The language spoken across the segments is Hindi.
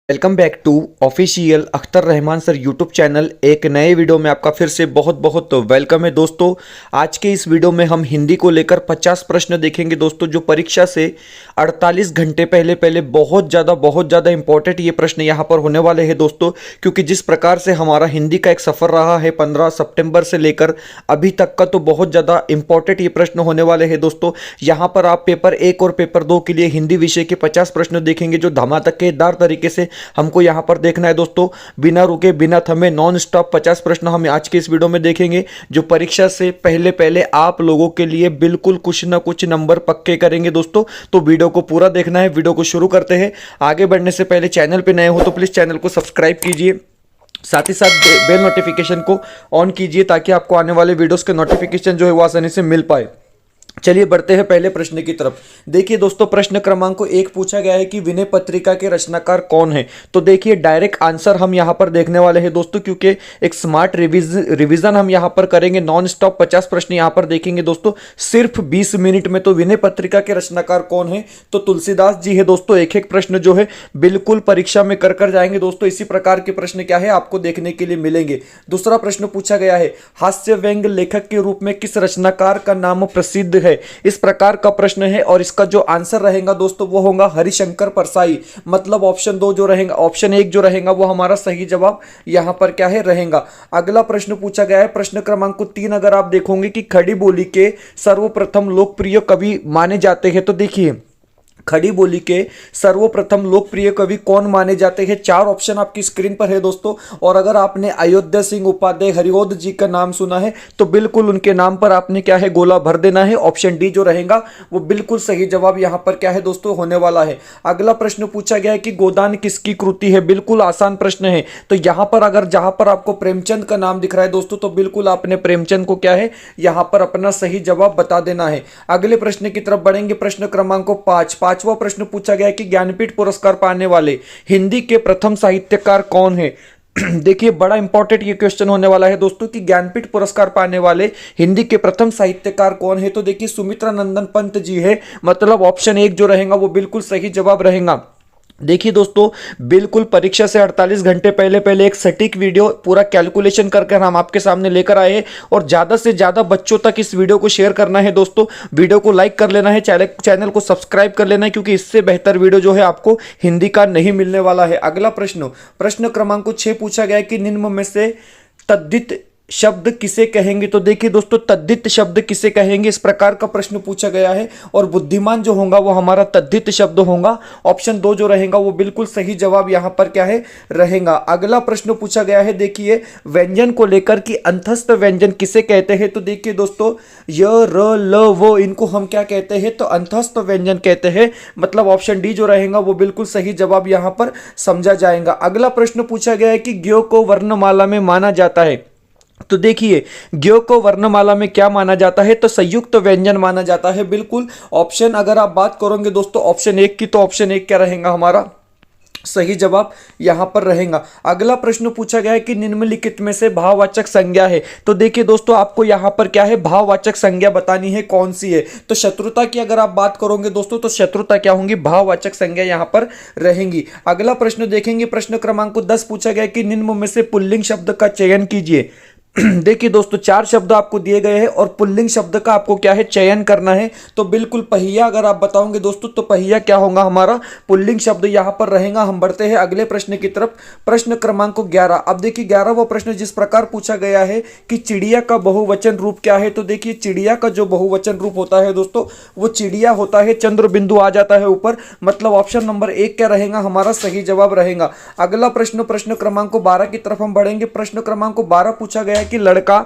Welcome back to official Akhtar Rahman sir YouTube channel. एक नए वीडियो में आपका फिर से बहुत बहुत वेलकम है दोस्तों। आज के इस वीडियो में हम हिंदी को लेकर 50 प्रश्न देखेंगे दोस्तों, जो परीक्षा से 48 घंटे पहले बहुत ज़्यादा इंपॉर्टेंट ये प्रश्न यहाँ पर होने वाले हैं दोस्तों। क्योंकि जिस प्रकार से हमारा हिंदी का एक सफ़र रहा है 15 सितंबर से लेकर अभी तक का, तो बहुत ज़्यादा इंपॉर्टेंट ये प्रश्न होने वाले हैं दोस्तों। यहाँ पर आप पेपर 1 और पेपर 2 के लिए हिंदी विषय के 50 प्रश्न देखेंगे, जो धमाकेदार तरीके से हमको यहां पर देखना है दोस्तों। बिना रुके बिना थमे नॉन स्टॉप 50 प्रश्न हम आज के इस वीडियो में देखेंगे, जो परीक्षा से पहले आप लोगों के लिए बिल्कुल कुछ ना कुछ नंबर पक्के करेंगे दोस्तों। तो वीडियो को पूरा देखना है। वीडियो को शुरू करते हैं। आगे बढ़ने से पहले चैनल पे नए हो तो प्लीज चैनल को सब्सक्राइब कीजिए, साथ ही साथ बेल नोटिफिकेशन को ऑन कीजिए, ताकि आपको आने वाले वीडियोस के नोटिफिकेशन जो है वो आसानी से मिल पाए। चलिए बढ़ते हैं पहले प्रश्न की तरफ। देखिए दोस्तों, प्रश्न क्रमांक 1 पूछा गया है कि विनय पत्रिका के रचनाकार कौन है। तो देखिए डायरेक्ट आंसर हम यहां पर देखने वाले हैं दोस्तों, क्योंकि एक स्मार्ट रिवीजन हम यहां पर करेंगे। नॉन स्टॉप 50 प्रश्न यहां पर देखेंगे दोस्तों, सिर्फ 20 मिनट में। तो विनय पत्रिका के रचनाकार कौन है, तो तुलसीदास जी है दोस्तों। एक एक प्रश्न जो है बिल्कुल परीक्षा में कर जाएंगे दोस्तों। इसी प्रकार के प्रश्न क्या है आपको देखने के लिए मिलेंगे। दूसरा प्रश्न पूछा गया है, हास्य व्यंग लेखक के रूप में किस रचनाकार का नाम प्रसिद्ध है। इस प्रकार का प्रश्न है और इसका जो आंसर रहेगा दोस्तों वो होगा हरिशंकर परसाई। मतलब ऑप्शन 2 जो रहेगा, ऑप्शन 1 जो रहेगा वो हमारा सही जवाब यहां पर क्या है रहेगा। अगला प्रश्न पूछा गया है प्रश्न क्रमांक 3। अगर आप देखोगे कि खड़ी बोली के सर्वप्रथम लोकप्रिय कवि माने जाते हैं, तो देखिए खड़ी बोली के सर्वप्रथम लोकप्रिय कवि कौन माने जाते हैं। 4 ऑप्शन आपकी स्क्रीन पर है दोस्तों। और अगर आपने अयोध्या सिंह उपाध्याय हरिओद जी का नाम सुना है तो बिल्कुल उनके नाम पर आपने क्या है गोला भर देना है। ऑप्शन डी जो रहेगा वो बिल्कुल सही जवाब यहां पर क्या है दोस्तों होने वाला है। अगला प्रश्न पूछा गया है कि गोदान किसकी कृति है। बिल्कुल आसान प्रश्न है। तो यहां पर अगर जहां पर आपको प्रेमचंद का नाम दिख रहा है दोस्तों, तो बिल्कुल आपने प्रेमचंद को क्या है यहां पर अपना सही जवाब बता देना है। अगले प्रश्न की तरफ बढ़ेंगे। प्रश्न क्रमांक 5। पांचवा प्रश्न पूछा गया कि ज्ञानपीठ पुरस्कार पाने वाले हिंदी के प्रथम साहित्यकार कौन है। देखिए बड़ा इंपॉर्टेंट ये क्वेश्चन होने वाला है दोस्तों कि ज्ञानपीठ पुरस्कार पाने वाले हिंदी के प्रथम साहित्यकार कौन है। तो देखिए सुमित्रा नंदन पंत जी है। मतलब ऑप्शन 1 जो रहेगा वो बिल्कुल सही जवाब रहेगा। देखिए दोस्तों, बिल्कुल परीक्षा से 48 घंटे पहले एक सटीक वीडियो पूरा कैलकुलेशन करके हम आपके सामने लेकर आए हैं। और ज़्यादा से ज़्यादा बच्चों तक इस वीडियो को शेयर करना है दोस्तों। वीडियो को लाइक कर लेना है, चैनल को सब्सक्राइब कर लेना है, क्योंकि इससे बेहतर वीडियो जो है आपको हिंदी का नहीं मिलने वाला है। अगला प्रश्न क्रमांक 6 पूछा गया है कि निम्न में से तद्धित शब्द किसे कहेंगे। तो देखिए दोस्तों, तद्धित शब्द किसे कहेंगे, इस प्रकार का प्रश्न पूछा गया है। और बुद्धिमान जो होगा वो हमारा तद्धित शब्द होगा। ऑप्शन 2 जो रहेगा वो बिल्कुल सही जवाब यहां पर क्या है रहेगा। अगला प्रश्न पूछा गया है, देखिए व्यंजन को लेकर कि अंतस्थ व्यंजन किसे कहते हैं। तो देखिए दोस्तों, य र ल वो इनको हम क्या कहते हैं, तो अंतस्थ व्यंजन कहते हैं। मतलब ऑप्शन डी जो रहेगा वो बिल्कुल सही जवाब यहां पर समझा जाएगा। अगला प्रश्न पूछा गया है कि ज्ञ को वर्णमाला में माना जाता है। तो देखिए ज्ञ को वर्णमाला में क्या माना जाता है, तो संयुक्त व्यंजन माना जाता है। बिल्कुल ऑप्शन अगर आप बात करोगे दोस्तों ऑप्शन 1 की, तो ऑप्शन 1 क्या रहेगा हमारा सही जवाब यहां पर रहेगा। अगला प्रश्न पूछा गया है कि निम्नलिखित में से भाववाचक संज्ञा है। तो देखिए दोस्तों, आपको यहां पर क्या है भाववाचक संज्ञा बतानी है कौन सी है। तो शत्रुता की अगर आप बात करोगे दोस्तों, तो शत्रुता क्या होंगी भाववाचक संज्ञा यहां पर रहेंगी। अगला प्रश्न देखेंगे। प्रश्न क्रमांक 10 पूछा गया कि निम्न में से पुल्लिंग शब्द का चयन कीजिए। देखिए दोस्तों, 4 शब्द आपको दिए गए हैं और पुल्लिंग शब्द का आपको क्या है चयन करना है। तो बिल्कुल पहिया अगर आप बताओगे दोस्तों, तो पहिया क्या होगा हमारा पुल्लिंग शब्द यहां पर रहेगा। हम बढ़ते हैं अगले प्रश्न की तरफ। प्रश्न क्रमांक 11। अब देखिए 11वां प्रश्न जिस प्रकार पूछा गया है कि चिड़िया का बहुवचन रूप क्या है। तो देखिए चिड़िया का जो बहुवचन रूप होता है दोस्तों, वो चिड़िया होता है, चंद्र बिंदु आ जाता है ऊपर। मतलब ऑप्शन नंबर 1 क्या रहेगा हमारा सही जवाब रहेगा। अगला प्रश्न क्रमांक 12 की तरफ हम बढ़ेंगे। प्रश्न क्रमांक 12 पूछा गया कि लड़का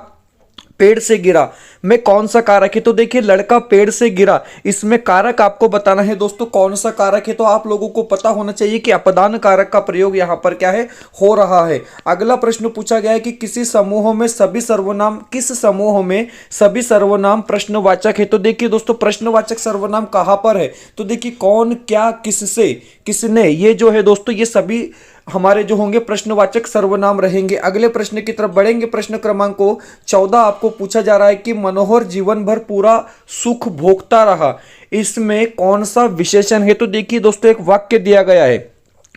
पेड़ से गिरा में कौन सा कारक है। तो देखिए लड़का पेड़ से गिरा, इसमें कारक आपको बताना है दोस्तों कौन सा कारक है। तो आप लोगों को पता होना चाहिए कि अपदान कारक का प्रयोग यहां पर क्या है हो रहा है। अगला प्रश्न पूछा गया है कि किसी समूह में सभी सर्वनाम, किस समूह में सभी सर्वनाम प्रश्नवाचक है। तो देखिए दोस्तों, प्रश्नवाचक सर्वनाम कहां पर है। तो देखिए कौन, क्या, किससे, किसने, ये जो है दोस्तों ये सभी हमारे जो होंगे प्रश्नवाचक सर्वनाम रहेंगे। अगले प्रश्न की तरफ बढ़ेंगे। प्रश्न क्रमांक 14 आपको पूछा जा रहा है कि मनोहर जीवन भर पूरा सुख भोगता रहा, इसमें कौन सा विशेषण है। तो देखिए दोस्तों, एक वाक्य दिया गया है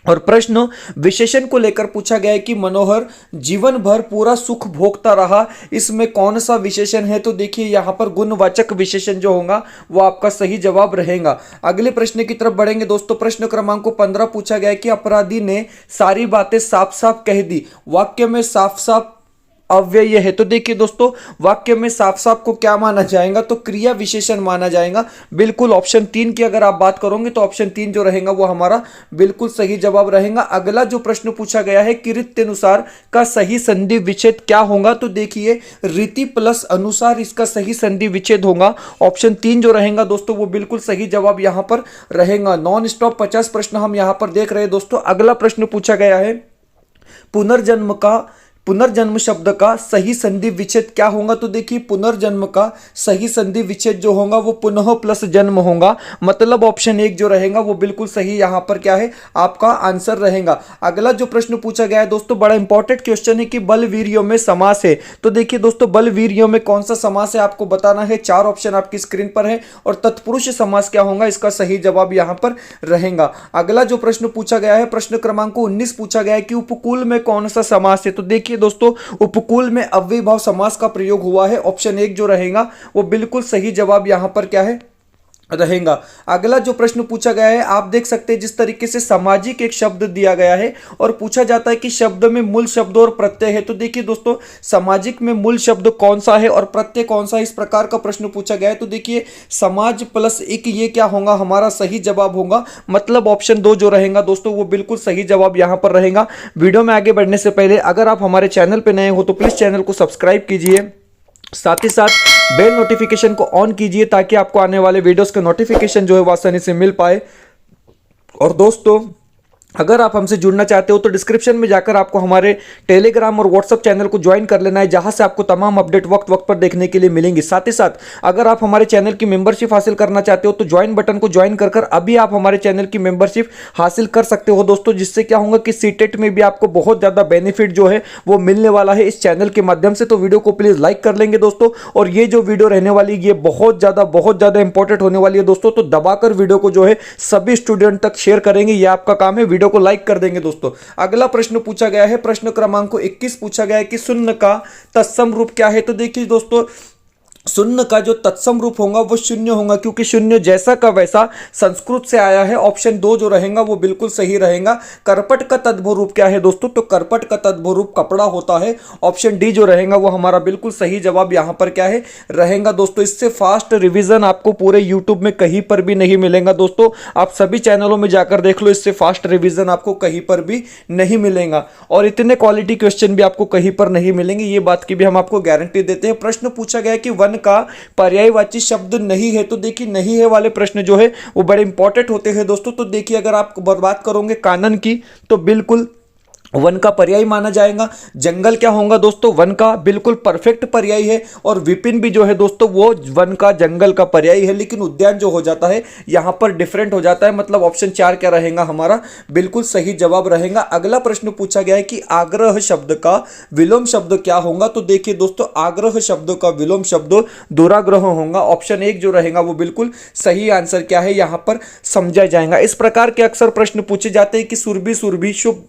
और प्रश्न विशेषण को लेकर पूछा गया है कि मनोहर जीवन भर पूरा सुख भोगता रहा, इसमें कौन सा विशेषण है? तो देखिए यहां पर गुणवाचक विशेषण जो होगा वो आपका सही जवाब रहेगा। अगले प्रश्न की तरफ बढ़ेंगे दोस्तों। प्रश्न क्रमांक 15 पूछा गया है कि अपराधी ने सारी बातें साफ साफ कह दी, वाक्य में साफ साफ अव्यय है। तो देखिए दोस्तों वाक्य में साफ साफ को क्या माना जाएगा? तो क्रिया विशेषण माना जाएगा। बिल्कुल ऑप्शन 3 की अगर आप बात करोगे तो ऑप्शन 3 जो रहेगा वो हमारा बिल्कुल सही जवाब रहेगा। अगला जो प्रश्न पूछा गया है कि रीत्यनुसार का सही संधि विच्छेद क्या होगा? तो देखिए रीति प्लस अनुसार इसका सही संधि विच्छेद होगा। ऑप्शन 3 जो रहेगा दोस्तों वो बिल्कुल सही जवाब यहां पर रहेगा। नॉन स्टॉप 50 प्रश्न हम यहां पर देख रहे हैं दोस्तों। अगला प्रश्न पूछा गया है पुनर्जन्म शब्द का सही संधि विच्छेद क्या होगा? तो देखिए पुनर्जन्म का सही संधि विच्छेद जो होगा वो पुनः प्लस जन्म होगा। मतलब ऑप्शन 1 जो रहेगा वो बिल्कुल सही यहां पर क्या है आपका आंसर रहेगा। अगला जो प्रश्न पूछा गया है दोस्तों बड़ा इंपॉर्टेंट क्वेश्चन है कि बलवीर्यों में समास है। तो देखिए दोस्तों बलवीर्यों में कौन सा समास है आपको बताना है। 4 ऑप्शन आपकी स्क्रीन पर है और तत्पुरुष समास क्या होगा इसका सही जवाब यहां पर रहेगा। अगला जो प्रश्न पूछा गया है प्रश्न क्रमांक 19 पूछा गया है कि उपकूल में कौन सा समास है? तो देखिए दोस्तों उपकूल में अव्ययीभाव समास का प्रयोग हुआ है। ऑप्शन 1 जो रहेगा वो बिल्कुल सही जवाब यहां पर क्या है रहेगा। अगला जो प्रश्न पूछा गया है आप देख सकते हैं जिस तरीके से सामाजिक एक शब्द दिया गया है और पूछा जाता है कि शब्द में मूल शब्द और प्रत्यय है। तो देखिए दोस्तों सामाजिक में मूल शब्द कौन सा है और प्रत्यय कौन सा है, इस प्रकार का प्रश्न पूछा गया है। तो देखिए समाज प्लस एक ये क्या होगा हमारा सही जवाब होगा। मतलब ऑप्शन 2 जो रहेगा दोस्तों वो बिल्कुल सही जवाब यहां पर रहेगा। वीडियो में आगे बढ़ने से पहले अगर आप हमारे चैनल पर नए हो तो प्लीज चैनल को सब्सक्राइब कीजिए, साथ ही साथ बेल नोटिफिकेशन को ऑन कीजिए ताकि आपको आने वाले वीडियोस का नोटिफिकेशन जो है वो आसानी से मिल पाए। और दोस्तों अगर आप हमसे जुड़ना चाहते हो तो डिस्क्रिप्शन में जाकर आपको हमारे टेलीग्राम और व्हाट्सएप चैनल को ज्वाइन कर लेना है, जहां से आपको तमाम अपडेट वक्त वक्त पर देखने के लिए मिलेंगे। साथ ही साथ अगर आप हमारे चैनल की मेंबरशिप हासिल करना चाहते हो तो ज्वाइन बटन को ज्वाइन कर अभी आप हमारे चैनल की मेंबरशिप हासिल कर सकते हो दोस्तों, जिससे क्या होगा कि सीटेट में भी आपको बहुत ज़्यादा बेनिफिट जो है वो मिलने वाला है इस चैनल के माध्यम से। तो वीडियो को प्लीज़ लाइक कर लेंगे दोस्तों। और ये जो वीडियो रहने वाली ये बहुत ज़्यादा इंपॉर्टेंट होने वाली है दोस्तों, तो दबाकर वीडियो को जो है सभी स्टूडेंट तक शेयर करेंगे, ये आपका काम है। वीडियो को लाइक कर देंगे दोस्तों। अगला प्रश्न पूछा गया है प्रश्न क्रमांक 21 पूछा गया है कि शून्य का तत्सम रूप क्या है? तो देखिए दोस्तों शून्य का जो तत्सम रूप होगा वो शून्य होगा, क्योंकि शून्य जैसा का वैसा संस्कृत से आया है। ऑप्शन 2 जो रहेगा वो बिल्कुल सही रहेगा। करपट का तद्भव रूप क्या है दोस्तों? तो करपट का तद्भव रूप कपड़ा होता है। ऑप्शन डी जो रहेगा वो हमारा बिल्कुल सही जवाब यहां पर क्या है रहेगा दोस्तों। इससे फास्ट रिवीजन आपको पूरे यूट्यूब में कहीं पर भी नहीं मिलेगा दोस्तों, आप सभी चैनलों में जाकर देख लो, इससे फास्ट रिवीजन आपको कहीं पर भी नहीं मिलेगा और इतने क्वालिटी क्वेश्चन भी आपको कहीं पर नहीं मिलेंगे, ये बात की भी हम आपको गारंटी देते हैं। प्रश्न पूछा गया कि वन का पर्यायवाची शब्द नहीं है। तो देखिए नहीं है वाले प्रश्न जो है वो बड़े इंपॉर्टेंट होते हैं दोस्तों। तो देखिए अगर आप बात करोगे कानन की तो बिल्कुल वन का पर्याय माना जाएगा। जंगल क्या होगा दोस्तों? वन का बिल्कुल परफेक्ट पर्याय है। और विपिन भी जो है दोस्तों वो वन का जंगल का पर्याय है। लेकिन उद्यान जो हो जाता है यहां पर डिफरेंट हो जाता है। मतलब ऑप्शन 4 क्या रहेगा हमारा बिल्कुल सही जवाब रहेगा। अगला प्रश्न पूछा गया है कि आग्रह शब्द का विलोम शब्द क्या होगा? तो देखिए दोस्तों आग्रह शब्द का विलोम शब्द दुराग्रह होगा। ऑप्शन 1 जो रहेगा वो बिल्कुल सही आंसर क्या है यहां पर समझा जाएगा। इस प्रकार के अक्सर प्रश्न पूछे जाते हैं कि सुरभि शुभ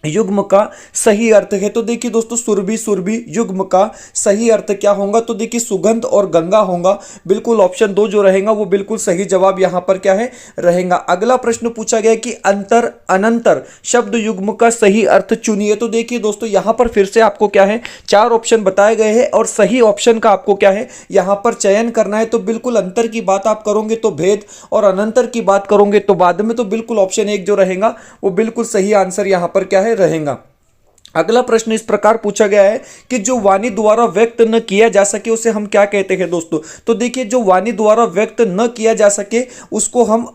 युग्म का सही अर्थ है। तो देखिए दोस्तों सुरभि युग्म का सही अर्थ क्या होगा? तो देखिए सुगंध और गंगा होगा। बिल्कुल ऑप्शन 2 जो रहेगा वो बिल्कुल सही जवाब यहां पर क्या है रहेगा। अगला प्रश्न पूछा गया कि अंतर अनंतर शब्द युग्म का सही अर्थ चुनिए। तो देखिए दोस्तों यहां पर फिर से आपको क्या है 4 ऑप्शन बताए गए हैं और सही ऑप्शन का आपको क्या है यहां पर चयन करना है। तो बिल्कुल अंतर की बात आप करोगे तो भेद और अनंतर की बात करोगे तो बाद में। तो बिल्कुल ऑप्शन 1 जो रहेगा वो बिल्कुल सही आंसर यहां पर क्या है रहेगा। अगला प्रश्न इस प्रकार पूछा गया है कि जो वाणी द्वारा व्यक्त न किया जा सके उसे हम क्या कहते हैं दोस्तों? तो देखिए जो वाणी द्वारा व्यक्त न किया जा सके उसको हम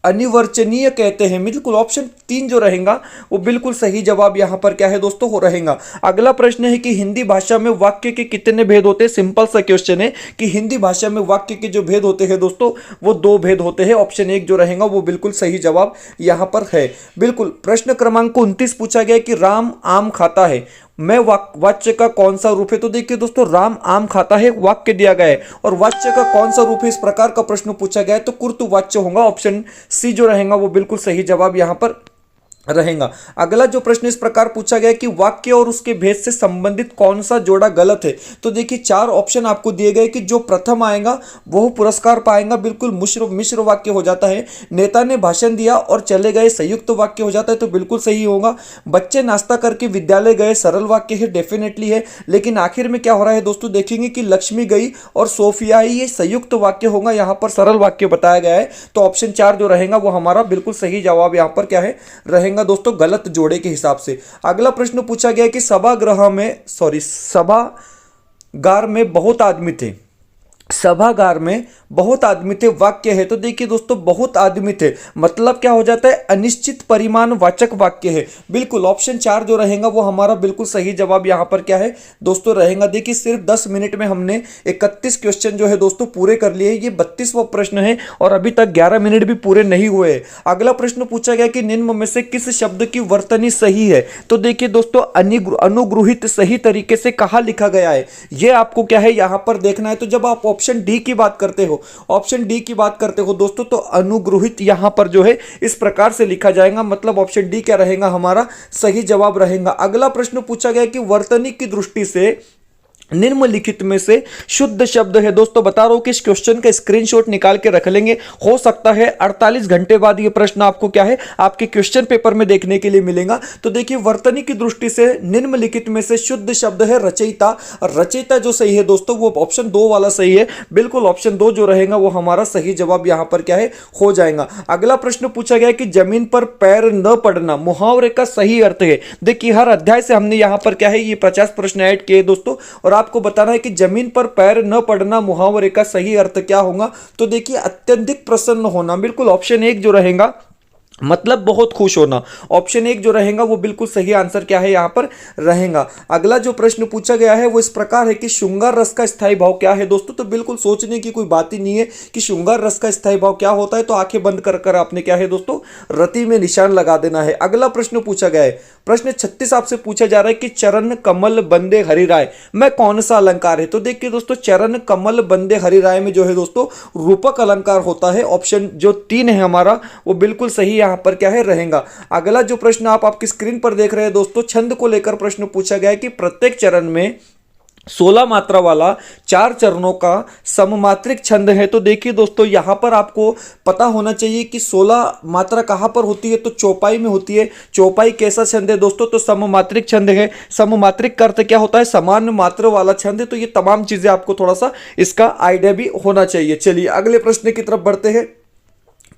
अनिवर्चनीय कहते हैं। बिल्कुल ऑप्शन 3 जो रहेगा वो बिल्कुल सही जवाब यहां पर क्या है दोस्तों हो रहेगा। अगला प्रश्न है कि हिंदी भाषा में वाक्य के कितने भेद होते हैं? सिंपल सा क्वेश्चन है कि हिंदी भाषा में वाक्य के जो भेद होते हैं दोस्तों वो 2 भेद होते हैं। ऑप्शन 1 जो रहेगा वो बिल्कुल सही जवाब यहां पर है। बिल्कुल प्रश्न क्रमांक 29 पूछा गया कि राम आम खाता है, मैं वाक्य का कौन सा रूप है? तो देखिए दोस्तों राम आम खाता है वाक्य दिया गया है और वाच्य का कौन सा रूप है इस प्रकार का प्रश्न पूछा गया है तो कुर्तु वाच्य होगा। ऑप्शन सी जो रहेगा वो बिल्कुल सही जवाब यहां पर रहेगा। अगला जो प्रश्न इस प्रकार पूछा गया है कि वाक्य और उसके भेद से संबंधित कौन सा जोड़ा गलत है। तो देखिए चार ऑप्शन आपको दिए गए कि जो प्रथम आएगा वो पुरस्कार पाएगा, बिल्कुल मिश्र मिश्र वाक्य हो जाता है। नेता ने भाषण दिया और चले गए, संयुक्त वाक्य हो जाता है, तो बिल्कुल सही होगा। बच्चे नाश्ता करके विद्यालय गए, सरल वाक्य है, डेफिनेटली है। लेकिन आखिर में क्या हो रहा है दोस्तों, देखेंगे कि लक्ष्मी गई और सोफिया आई, ये संयुक्त वाक्य होगा, यहाँ पर सरल वाक्य बताया गया है। तो ऑप्शन 4 जो रहेगा वो हमारा बिल्कुल सही जवाब यहाँ पर क्या है रहेगा दोस्तों, गलत जोड़े के हिसाब से। अगला प्रश्न पूछा गया कि सभागार में बहुत आदमी थे। सभागार में बहुत आदमी थे वाक्य है। तो देखिए दोस्तों बहुत आदमी थे मतलब क्या हो जाता है, अनिश्चित परिमाण वाचक वाक्य है। बिल्कुल ऑप्शन 4 जो रहेगा वो हमारा बिल्कुल सही जवाब यहाँ पर क्या है दोस्तों रहेगा। देखिए सिर्फ 10 मिनट में हमने 31 क्वेश्चन जो है दोस्तों पूरे कर लिए। ये 32वां प्रश्न है और अभी तक 11 मिनट भी पूरे नहीं हुए। अगला प्रश्न पूछा गया कि निम्न में से किस शब्द की वर्तनी सही है। तो देखिए दोस्तों अनुग्रहित सही तरीके से कहाँ लिखा गया है, ये आपको क्या है यहाँ पर देखना है। तो जब आप ऑप्शन डी की बात करते हो दोस्तों, तो अनुग्रहित यहां पर जो है इस प्रकार से लिखा जाएगा, मतलब ऑप्शन डी क्या रहेगा हमारा सही जवाब रहेगा। अगला प्रश्न पूछा गया कि वर्तनी की दृष्टि से निम्नलिखित में से शुद्ध शब्द है। दोस्तों बता रहा हूं कि इस क्वेश्चन का स्क्रीनशॉट निकाल के रख लेंगे, हो सकता है 48 घंटे बाद ये प्रश्न आपको क्या है आपके क्वेश्चन पेपर में देखने के लिए मिलेगा। तो देखिए वर्तनी की दृष्टि से निम्नलिखित में से शुद्ध शब्द है रचयिता। रचयिता जो सही है दोस्तों वो ऑप्शन 2 वाला सही है, बिल्कुल ऑप्शन 2 जो रहेगा वो हमारा सही जवाब यहां पर क्या है हो जाएगा। अगला प्रश्न पूछा गया कि जमीन पर पैर न पड़ना मुहावरे का सही अर्थ है। देखिए हर अध्याय से हमने यहां पर क्या है ये 50 प्रश्न ऐड किए दोस्तों, और आपको बताना है कि जमीन पर पैर न पड़ना मुहावरे का सही अर्थ क्या होगा। तो देखिए अत्यधिक प्रसन्न होना, बिल्कुल ऑप्शन 1 जो रहेगा मतलब बहुत खुश होना, ऑप्शन 1 जो रहेगा वो बिल्कुल सही आंसर क्या है यहां पर रहेगा। अगला जो प्रश्न पूछा गया है वो इस प्रकार है कि श्रृंगार रस का स्थायी भाव क्या है दोस्तों। तो बिल्कुल सोचने की कोई बात ही नहीं है कि श्रृंगार रस का स्थायी भाव क्या होता है। तो आंखें बंद कर कर आपने क्या है दोस्तों रति में निशान लगा देना है। अगला प्रश्न पूछा गया है, प्रश्न 36 आपसे पूछा जा रहा है कि चरण कमल बंदे हरिराय में कौन सा अलंकार है। तो देखिए दोस्तों चरण कमल बंदे हरिराय में जो है दोस्तों रूपक अलंकार होता है। ऑप्शन जो 3 है हमारा वो बिल्कुल सही यहां पर क्या है रहेगा। अगला जो प्रश्न आप आपकी स्क्रीन पर देख रहे हैं दोस्तों, छंद को लेकर प्रश्न पूछा गया है कि प्रत्येक चरण में 16 मात्रा वाला 4 चरणों का सममात्रिक छंद है। तो देखिए दोस्तों यहां पर आपको पता होना चाहिए कि 16 मात्रा कहां पर होती है, तो चौपाई में होती है। चौपाई कैसा छंद है दोस्तों, तो सममात्रिक छंद है। सममात्रिक का अर्थ क्या होता है, समान मात्रा वाला छंद है। तो ये तमाम चीजें आपको थोड़ा सा इसका आइडिया भी होना चाहिए। चलिए अगले प्रश्न की तरफ बढ़ते हैं।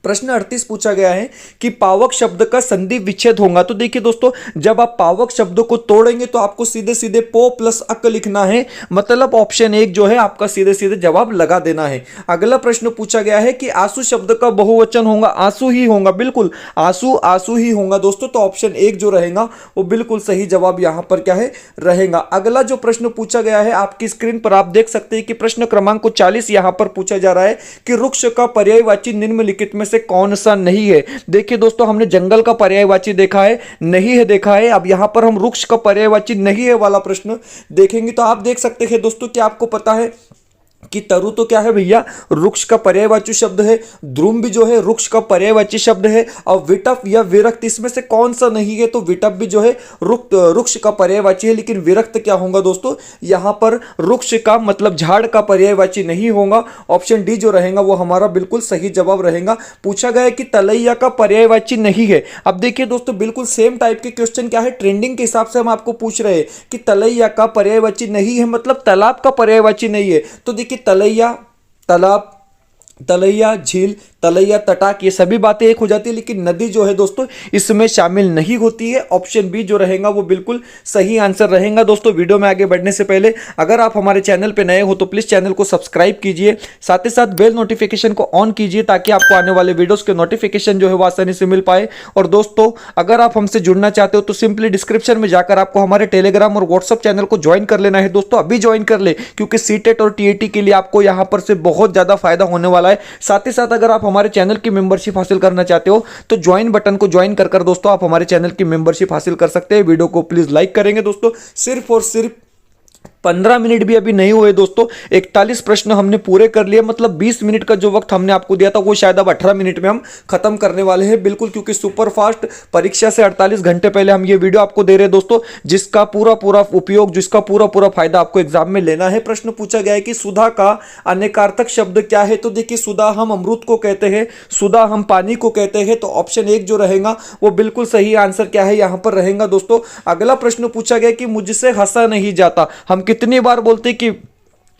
प्रश्न 38 पूछा गया है कि पावक शब्द का संधि विच्छेद होगा। तो देखिए दोस्तों जब आप पावक शब्द को तोड़ेंगे तो आपको सीधे सीधे पो प्लस अक लिखना है, मतलब ऑप्शन 1 जो है आपका सीधे सीधे जवाब लगा देना है। अगला प्रश्न पूछा गया है कि आंसू शब्द का बहुवचन होगा, आंसू ही होगा, बिल्कुल आंसू आंसू ही होगा दोस्तों। तो ऑप्शन 1 जो रहेगा वो बिल्कुल सही जवाब यहां पर क्या है रहेगा। अगला जो प्रश्न पूछा गया है आपकी स्क्रीन पर आप देख सकते हैं कि प्रश्न क्रमांक 40 यहां पर पूछा जा रहा है कि वृक्ष का पर्यायवाची निम्नलिखित में कौन सा नहीं है। देखिए दोस्तों हमने जंगल का पर्यायवाची देखा है, नहीं है देखा है। अब यहां पर हम वृक्ष का पर्यायवाची नहीं है वाला प्रश्न देखेंगे तो आप देख सकते हैं दोस्तों कि आपको पता है कि तरु तो क्या है भैया वृक्ष का पर्यायवाची शब्द है, ध्रुव भी जो है वृक्ष का पर्यायवाची शब्द है, और विटप या विरक्त इसमें से कौन सा नहीं है। तो विटप भी जो है वृक्ष का पर्यायवाची है, लेकिन विरक्त क्या होगा दोस्तों यहां पर वृक्ष का मतलब झाड़ का पर्यायवाची नहीं होगा। ऑप्शन डी जो रहेगा वो हमारा बिल्कुल सही जवाब रहेगा। पूछा गया है कि तलैया का पर्यायवाची नहीं है। अब देखिए दोस्तों बिल्कुल सेम टाइप के क्वेश्चन क्या है ट्रेंडिंग के हिसाब से हम आपको पूछ रहे हैं कि तलैया का पर्यायवाची नहीं है मतलब तालाब का पर्यायवाची नहीं है। तो देखिए तलैया तालाब, तलैया झील, तलैया तटाक ये सभी बातें एक हो जाती है, लेकिन नदी जो है दोस्तों इसमें शामिल नहीं होती है। ऑप्शन बी जो रहेगा वो बिल्कुल सही आंसर रहेगा। दोस्तों वीडियो में आगे बढ़ने से पहले अगर आप हमारे चैनल पे नए हो तो प्लीज चैनल को सब्सक्राइब कीजिए, साथ ही साथ बेल नोटिफिकेशन को ऑन कीजिए ताकि आपको आने वाले वीडियोस के नोटिफिकेशन जो है वो आसानी से मिल पाए। और दोस्तों अगर आप हमसे जुड़ना चाहते हो तो सिंपली डिस्क्रिप्शन में जाकर आपको हमारे टेलीग्राम और व्हाट्सअप चैनल को ज्वाइन कर लेना है। दोस्तों अभी ज्वाइन कर ले क्योंकि सीटेट और टीएटी के लिए आपको यहां पर से बहुत ज्यादा फायदा होने वाला है। साथ ही साथ अगर आप हमारे चैनल की मेंबरशिप हासिल करना चाहते हो तो ज्वाइन बटन को ज्वाइन कर दोस्तों आप हमारे चैनल की मेंबरशिप हासिल कर सकते हैं। वीडियो को प्लीज लाइक करेंगे दोस्तों, सिर्फ और सिर्फ 15 मिनट भी अभी नहीं हुए दोस्तों, 41 प्रश्न हमने पूरे कर लिए। मतलब 20 मिनट का जो वक्त हमने आपको दिया था वो शायद अब 18 मिनट में हम खत्म करने वाले हैं बिल्कुल, क्योंकि सुपर फास्ट परीक्षा से 48 घंटे पहले हम ये वीडियो आपको दे रहे हैं दोस्तों, जिसका पूरा पूरा उपयोग, जिसका पूरा पूरा फायदा आपको एग्जाम में लेना है। प्रश्न पूछा गया है कि सुधा का अनेकार्थक शब्द क्या है। तो देखिए, सुधा हम अमृत को कहते हैं, सुधा हम पानी को कहते हैं, तो ऑप्शन 1 जो रहेगा वो बिल्कुल सही आंसर क्या है यहां पर रहेगा दोस्तों। अगला प्रश्न पूछा गया कि मुझसे हंसा नहीं जाता। हम कितनी बार बोलते कि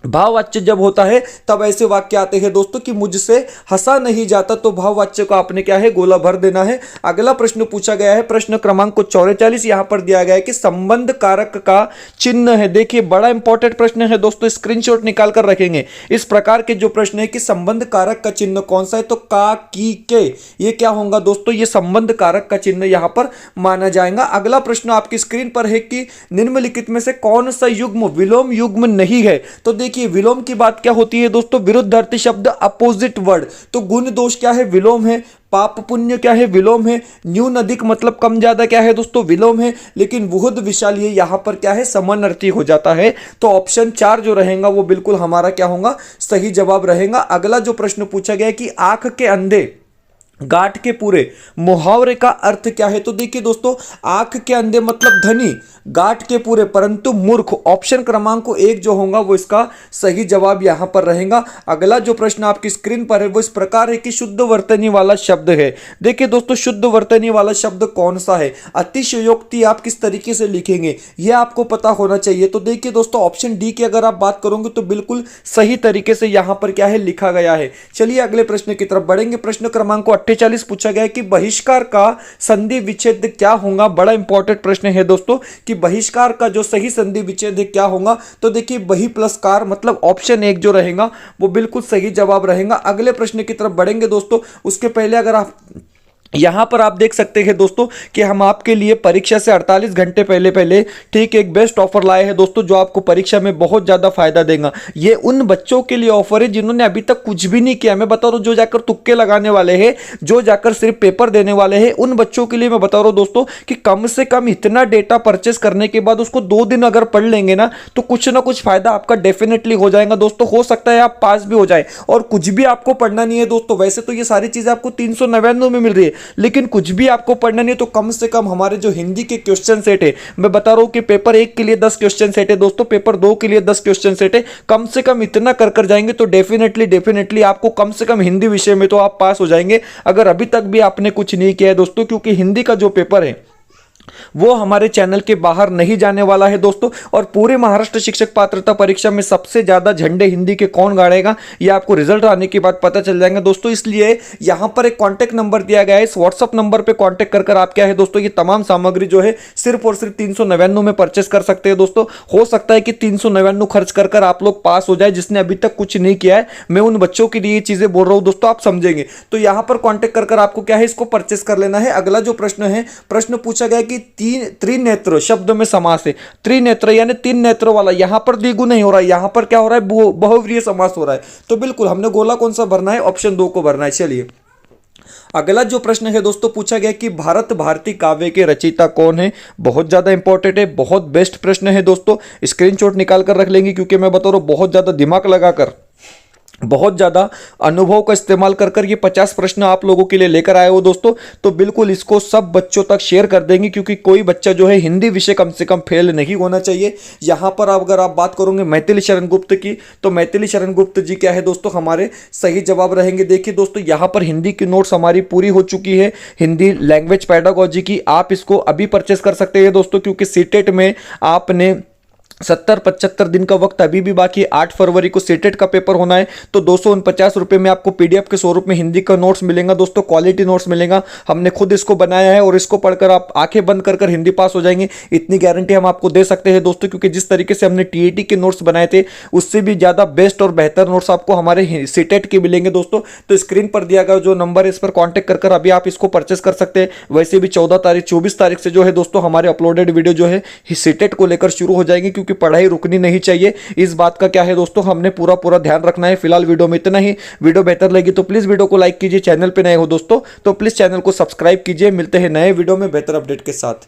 भाववाच्य जब होता है तब ऐसे वाक्य आते हैं दोस्तों कि मुझसे हंसा नहीं जाता, तो भाववाच्य को आपने क्या है गोला भर देना है। अगला प्रश्न पूछा गया है, प्रश्न क्रमांक 44 यहां पर दिया गया है कि संबंध कारक का चिन्ह है। देखिए, बड़ा इंपॉर्टेंट प्रश्न है दोस्तों, स्क्रीनशॉट निकाल कर रखेंगे। इस प्रकार के जो प्रश्न है कि संबंध कारक का चिन्ह कौन सा है, तो का, की, के, ये क्या होगा दोस्तों, ये संबंध कारक का चिन्ह यहां पर माना जाएगा। अगला प्रश्न आपकी स्क्रीन पर है कि निम्नलिखित में से कौन सा युग्म विलोम युग्म नहीं है। तो देखिए, विलोम की बात क्या होती है दोस्तों, विरुद्धार्थी शब्द, अपोजिट वर्ड। तो गुण दोष क्या है, विलोम है। पाप पुण्य क्या है, विलोम है। न्यून अधिक मतलब कम ज्यादा क्या है दोस्तों, विलोम है। लेकिन बहुत विशाल ये यहां पर क्या है, समानार्थी हो जाता है। तो ऑप्शन 4 जो रहेगा वो बिल्कुल हमारा क्या होगा, सही जवाब रहेगा। अगला जो प्रश्न पूछा गया है कि आंख के अंधे गांठ के पूरे मुहावरे का अर्थ क्या है। तो देखिए दोस्तों, आंख के अंधे मतलब धनी, गांठ के पूरे परंतु मूर्ख। ऑप्शन क्रमांक 1 जो होगा वो इसका सही जवाब यहां पर रहेगा। अगला जो प्रश्न आपकी स्क्रीन पर है वो इस प्रकार है कि शुद्ध वर्तनी वाला शब्द है। देखिए दोस्तों, शुद्ध वर्तनी वाला शब्द कौन सा है। अतिशयोक्ति आप किस तरीके से लिखेंगे ये आपको पता होना चाहिए। तो देखिए दोस्तों, ऑप्शन डी की अगर आप बात करोगे तो बिल्कुल सही तरीके से यहां पर क्या है लिखा गया है। चलिए अगले प्रश्न की तरफ बढ़ेंगे। प्रश्न क्रमांक 48 पूछा गया कि बहिष्कार का संधि विच्छेद क्या होगा। बड़ा इंपॉर्टेंट प्रश्न है दोस्तों कि बहिष्कार का जो सही संधि विच्छेद क्या होगा। तो देखिए, बहि प्लस कार मतलब ऑप्शन 1 जो रहेगा वो बिल्कुल सही जवाब रहेगा। अगले प्रश्न की तरफ बढ़ेंगे दोस्तों, उसके पहले अगर आप यहां पर आप देख सकते हैं दोस्तों कि हम आपके लिए परीक्षा से 48 घंटे पहले ठीक एक बेस्ट ऑफर लाए हैं दोस्तों, जो आपको परीक्षा में बहुत ज्यादा फायदा देगा। ये उन बच्चों के लिए ऑफर है जिन्होंने अभी तक कुछ भी नहीं किया। मैं बता रहा हूं, जो जाकर तुक्के लगाने वाले हैं, जो जाकर सिर्फ पेपर देने वाले हैं, उन बच्चों के लिए मैं बता रहा हूं दोस्तों कि कम से कम इतना डेटा परचेस करने के बाद उसको 2 दिन अगर पढ़ लेंगे ना, तो कुछ ना कुछ फायदा आपका डेफिनेटली हो जाएगा दोस्तों। हो सकता है आप पास भी हो जाए और कुछ भी आपको पढ़ना नहीं है दोस्तों। वैसे तो ये सारी चीजें आपको 399 में मिल रही है, लेकिन कुछ भी आपको पढ़ना नहीं है तो कम से कम हमारे जो हिंदी के क्वेश्चन सेट है, मैं बता रहा हूं कि पेपर 1 के लिए 10 क्वेश्चन सेट है दोस्तों, पेपर 2 के लिए 10 क्वेश्चन सेट है। कम से कम इतना कर जाएंगे तो डेफिनेटली आपको कम से कम हिंदी विषय में तो आप पास हो जाएंगे, अगर अभी तक भी आपने कुछ नहीं किया है दोस्तों। क्योंकि हिंदी का जो पेपर है वो हमारे चैनल के बाहर नहीं जाने वाला है दोस्तों। और पूरे महाराष्ट्र शिक्षक पात्रता परीक्षा में सबसे ज्यादा झंडे हिंदी के कौन गाड़ेगा ये आपको रिजल्ट आने के बाद पता चल जाएगा दोस्तों। इसलिए यहां पर एक कांटेक्ट नंबर दिया गया है, इस व्हाट्सअप नंबर पे कांटेक्ट कर आप क्या है दोस्तों, ये तमाम सामग्री जो है सिर्फ और सिर्फ 399 में परचेस कर सकते हैं दोस्तों। हो सकता है कि 399 खर्च कर आप लोग पास हो जाए, जिसने अभी तक कुछ नहीं किया है। मैं उन बच्चों के लिए ये चीजें बोल रहा हूं दोस्तों, आप समझेंगे। तो यहां पर कांटेक्ट कर आपको क्या है इसको परचेस कर लेना है। अगला जो प्रश्न है, प्रश्न पूछा गया कि त्रिनेत्र शब्द में समास है। त्रिनेत्र यानी 3 नेत्रों वाला, यहां पर द्विगु नहीं हो रहा है, यहां पर क्या हो रहा है, बहुव्रीहि समास हो रहा है। तो बिल्कुल हमने गोला कौन सा भरना है, ऑप्शन 2 को भरना है। चलिए अगला जो प्रश्न है दोस्तों, पूछा गया कि भारत भारती काव्य के रचयिता कौन है। बहुत ज्यादा इंपॉर्टेंट है, बहुत बेस्ट प्रश्न है दोस्तों। स्क्रीनशॉट निकाल कर रख लेंगे, क्योंकि मैं बता रहा हूं बहुत ज्यादा दिमाग लगाकर, बहुत ज्यादा अनुभव का इस्तेमाल कर ये 50 प्रश्न आप लोगों के लिए लेकर आए हो दोस्तों। तो बिल्कुल इसको सब बच्चों तक शेयर कर देंगे, क्योंकि कोई बच्चा जो है हिंदी विषय कम से कम फेल नहीं होना चाहिए। यहां पर अगर आप बात करोगे मैथिली शरण गुप्त की, तो मैथिली शरण गुप्त जी क्या है दोस्तों, हमारे सही जवाब रहेंगे। देखिए दोस्तों, यहां पर हिंदी की नोट्स हमारी पूरी हो चुकी है, हिंदी लैंग्वेज पैडागोजी की। आप इसको अभी परचेस कर सकते हैं दोस्तों, क्योंकि सीटेट में आपने 70-75 दिन का वक्त अभी भी बाकी। 8 फरवरी को सीटेट का पेपर होना है। तो 249 रुपए में आपको पीडीएफ के स्वरूप में हिंदी का नोट्स मिलेगा दोस्तों, क्वालिटी नोट्स मिलेगा। हमने खुद इसको बनाया है और इसको पढ़कर आप आंखें बंद कर हिंदी पास हो जाएंगे, इतनी गारंटी हम आपको दे सकते हैं दोस्तों। क्योंकि जिस तरीके से हमने टीईटी के नोट्स बनाए थे, उससे भी ज्यादा बेस्ट और बेहतर नोट्स आपको हमारे सीटेट के मिलेंगे दोस्तों। तो स्क्रीन पर दिया गया जो नंबर है, इस पर कॉन्टेक्ट कर अभी आप इसको परचेस कर सकते हैं। वैसे भी 24 तारीख से जो है दोस्तों हमारे अपलोडेड वीडियो जो है सीटेट को लेकर शुरू हो जाएंगे, क्योंकि पढ़ाई रुकनी नहीं चाहिए। इस बात का क्या है दोस्तों, हमने पूरा ध्यान रखना है। फिलहाल वीडियो में इतना ही। वीडियो बेहतर लगी तो प्लीज वीडियो को लाइक कीजिए, चैनल पे नए हो दोस्तों तो प्लीज चैनल को सब्सक्राइब कीजिए। मिलते हैं नए वीडियो में बेहतर अपडेट के साथ।